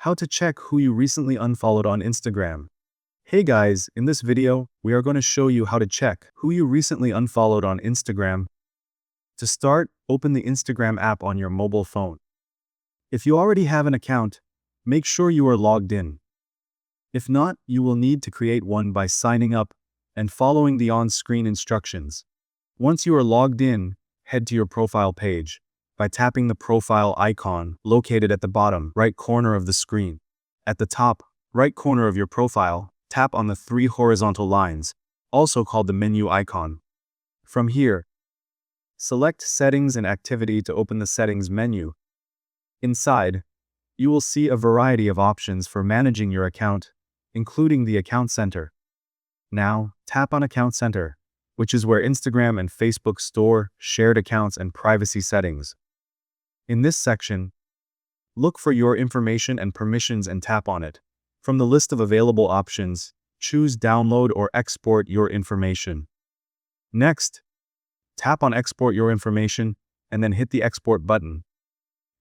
How to check who you recently unfollowed on Instagram. Hey guys, in this video, we are going to show you how to check who you recently unfollowed on Instagram. To start, open the Instagram app on your mobile phone. If you already have an account, make sure you are logged in. If not, you will need to create one by signing up and following the on-screen instructions. Once you are logged in, head to your profile page by tapping the profile icon located at the bottom right corner of the screen. At the top right corner of your profile, tap on the three horizontal lines, also called the menu icon. From here, select Settings and Activity to open the Settings menu. Inside, you will see a variety of options for managing your account, including the Account Center. Now, tap on Account Center, which is where Instagram and Facebook store shared accounts and privacy settings. In this section, look for Your Information and Permissions and tap on it. From the list of available options, choose Download or Export Your Information. Next, tap on Export Your Information and then hit the Export button.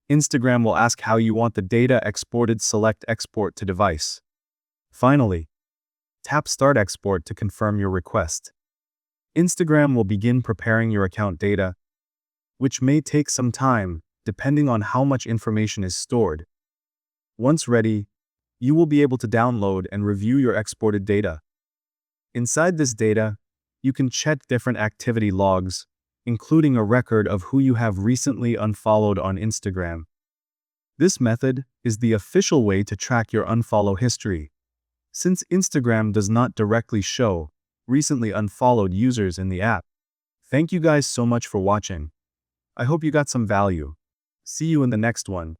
Instagram will ask how you want the data exported. Select Export to Device. Finally, tap Start Export to confirm your request. Instagram will begin preparing your account data, which may take some time depending on how much information is stored. Once ready, you will be able to download and review your exported data. Inside this data, you can check different activity logs, including a record of who you have recently unfollowed on Instagram. This method is the official way to track your unfollow history, since Instagram does not directly show recently unfollowed users in the app. Thank you guys so much for watching. I hope you got some value. See you in the next one.